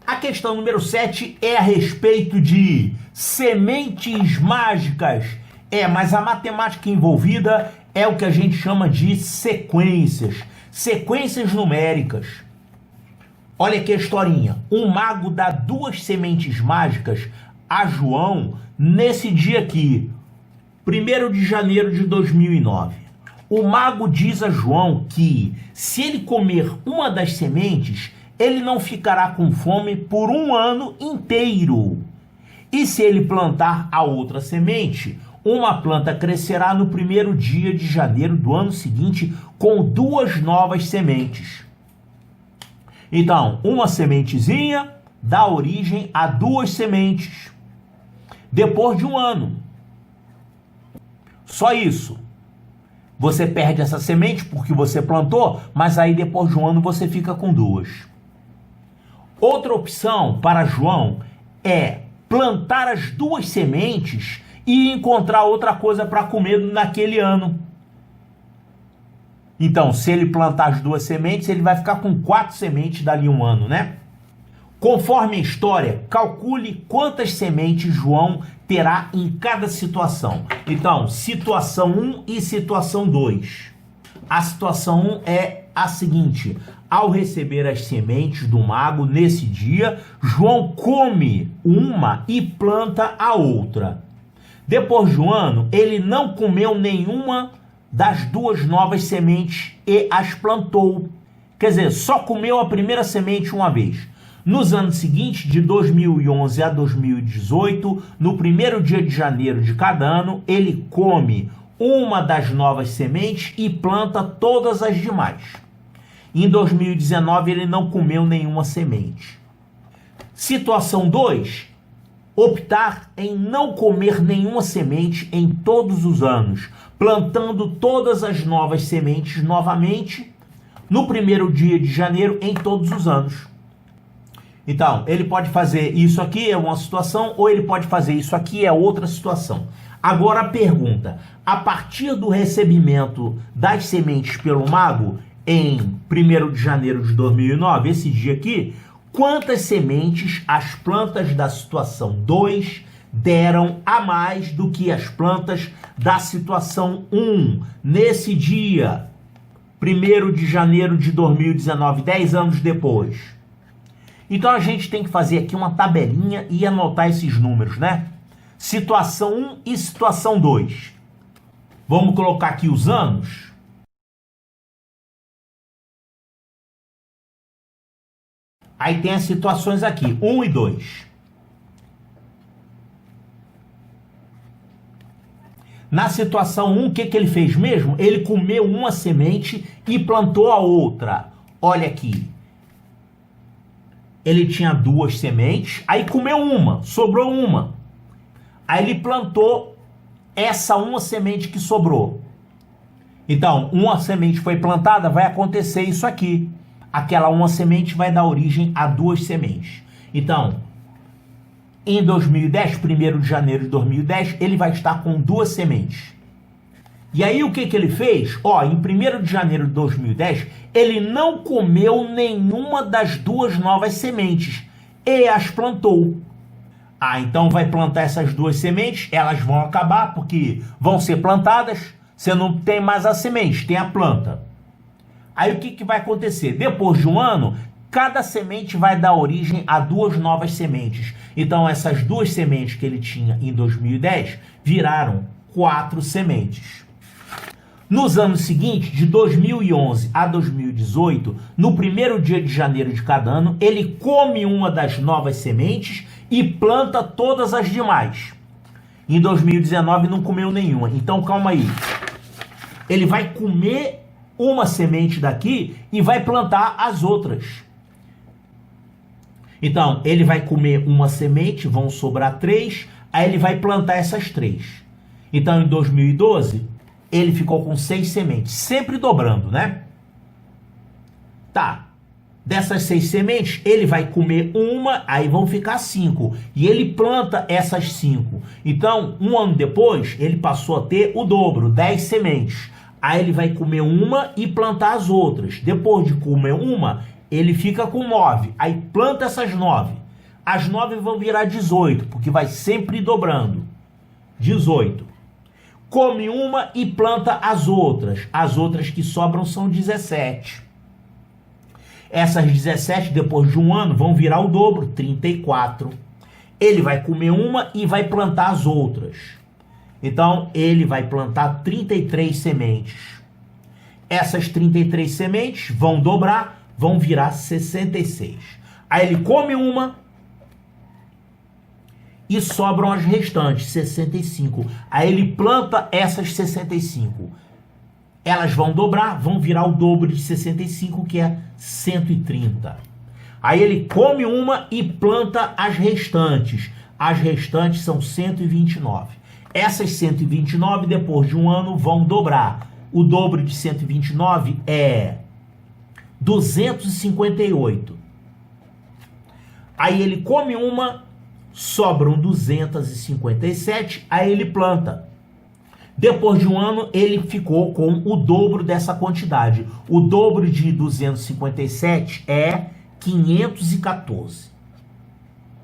A questão número 7 é a respeito de sementes mágicas. Mas a matemática envolvida é o que a gente chama de sequências. Sequências numéricas. Olha aqui a historinha. Um mago dá 2 sementes mágicas a João nesse dia aqui, 1º de janeiro de 2009. O mago diz a João que se ele comer uma das sementes, ele não ficará com fome por um ano inteiro. E se ele plantar a outra semente, uma planta crescerá no 1º dia de janeiro do ano seguinte com 2 novas sementes. Então, uma sementezinha dá origem a 2 sementes. Depois de um ano. Só isso. Você perde essa semente porque você plantou, mas aí depois de um ano você fica com 2. Outra opção para João é plantar as 2 sementes e encontrar outra coisa para comer naquele ano. Então, se ele plantar as 2 sementes, ele vai ficar com 4 sementes dali um ano, né? Conforme a história, calcule quantas sementes João terá em cada situação. Então, situação 1 e situação 2. A situação 1 é a seguinte: ao receber as sementes do mago nesse dia, João come uma e planta a outra. Depois de um ano, ele não comeu nenhuma das 2 novas sementes e as plantou. Quer dizer, só comeu a primeira semente uma vez. Nos anos seguintes, de 2011 a 2018, no 1º dia de janeiro de cada ano, ele come uma das novas sementes e planta todas as demais. Em 2019, ele não comeu nenhuma semente. Situação 2. Optar em não comer nenhuma semente em todos os anos, plantando todas as novas sementes novamente no 1º dia de janeiro em todos os anos. Então, ele pode fazer isso aqui, é uma situação, ou ele pode fazer isso aqui, é outra situação. Agora a pergunta: a partir do recebimento das sementes pelo mago, em 1º de janeiro de 2009, esse dia aqui, quantas sementes as plantas da situação 2 deram a mais do que as plantas da situação 1, nesse dia, 1º de janeiro de 2019, 10 anos depois? Então a gente tem que fazer aqui uma tabelinha e anotar esses números, né? Situação 1 e situação 2. Vamos colocar aqui os anos. Aí tem as situações aqui, 1 e 2. Na situação 1, o que ele fez mesmo? Ele comeu uma semente e plantou a outra. Olha aqui. Ele tinha 2 sementes, aí comeu uma, sobrou uma. Aí ele plantou essa uma semente que sobrou. Então, uma semente foi plantada, vai acontecer isso aqui. Aquela uma semente vai dar origem a 2 sementes. Então, em 2010, 1º de janeiro de 2010, ele vai estar com 2 sementes. E aí o que ele fez? Em 1º de janeiro de 2010, ele não comeu nenhuma das 2 novas sementes e as plantou. Então vai plantar essas 2 sementes, elas vão acabar porque vão ser plantadas, você não tem mais a semente, tem a planta. Aí o que vai acontecer? Depois de um ano, cada semente vai dar origem a 2 novas sementes. Então essas 2 sementes que ele tinha em 2010 viraram 4 sementes. Nos anos seguintes, de 2011 a 2018, no 1º dia de janeiro de cada ano, ele come uma das novas sementes e planta todas as demais. Em 2019 não comeu nenhuma. Então calma aí. Ele vai comer uma semente daqui e vai plantar as outras. Então, ele vai comer uma semente, vão sobrar 3, aí ele vai plantar essas 3. Então, em 2012, ele ficou com 6 sementes, sempre dobrando, né? Tá. Dessas 6 sementes, ele vai comer uma, aí vão ficar 5. E ele planta essas 5. Então, um ano depois, ele passou a ter o dobro, 10 sementes. Aí ele vai comer uma e plantar as outras. Depois de comer uma, ele fica com 9. Aí planta essas 9. As 9 vão virar 18, porque vai sempre dobrando. 18. Come uma e planta as outras. As outras que sobram são 17. Essas 17, depois de um ano, vão virar o dobro, 34. Ele vai comer uma e vai plantar as outras. Então, ele vai plantar 33 sementes. Essas 33 sementes vão dobrar, vão virar 66. Aí ele come uma e sobram as restantes, 65. Aí ele planta essas 65. Elas vão dobrar, vão virar o dobro de 65, que é 130. Aí ele come uma e planta as restantes. As restantes são 129. Essas 129, depois de um ano, vão dobrar. O dobro de 129 é 258. Aí ele come uma, sobram 257, aí ele planta. Depois de um ano, ele ficou com o dobro dessa quantidade. O dobro de 257 é 514.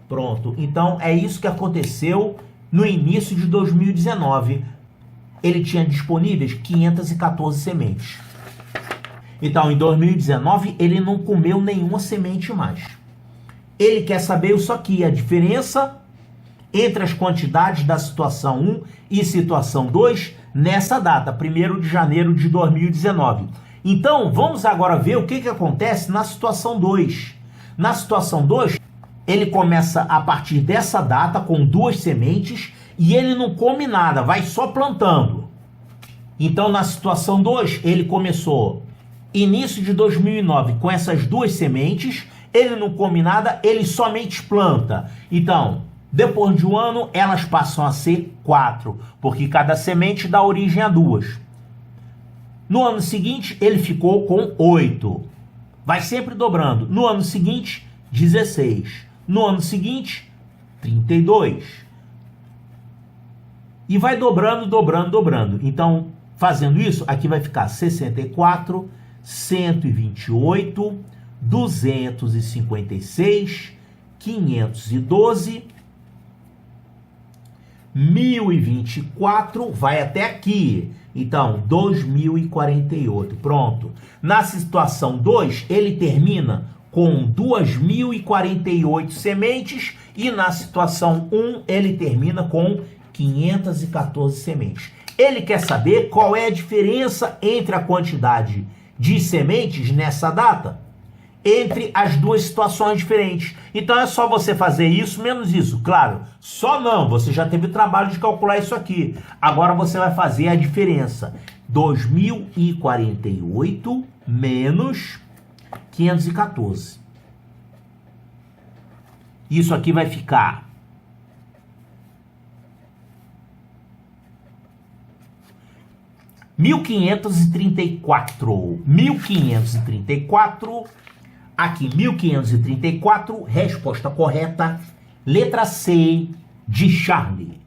Pronto. Então, é isso que aconteceu no início de 2019. Ele tinha disponíveis 514 sementes. Então, em 2019, ele não comeu nenhuma semente mais. Ele quer saber isso aqui, a diferença entre as quantidades da situação 1 e situação 2 nessa data, 1º de janeiro de 2019. Então, vamos agora ver o que acontece na situação 2. Na situação 2, ele começa a partir dessa data com 2 sementes e ele não come nada, vai só plantando. Então, na situação 2, ele começou início de 2009 com essas 2 sementes, ele não come nada, ele somente planta. Então, depois de um ano, elas passam a ser 4, porque cada semente dá origem a 2. No ano seguinte, ele ficou com 8. Vai sempre dobrando. No ano seguinte, 16. No ano seguinte, 32. E vai dobrando, dobrando, dobrando. Então, fazendo isso, aqui vai ficar 64, 128, 256, 512, 1024, vai até aqui. Então, 2048. Pronto. Na situação 2, ele termina com 2048 sementes e na situação 1, ele termina com 514 sementes. Ele quer saber qual é a diferença entre a quantidade de sementes nessa data, entre as duas situações diferentes. Então é só você fazer isso menos isso. Claro, só não, você já teve o trabalho de calcular isso aqui. Agora você vai fazer a diferença. 2048 menos 514. Isso aqui vai ficar 1534. 1534. Aqui, 1534, resposta correta, letra C de Charlie.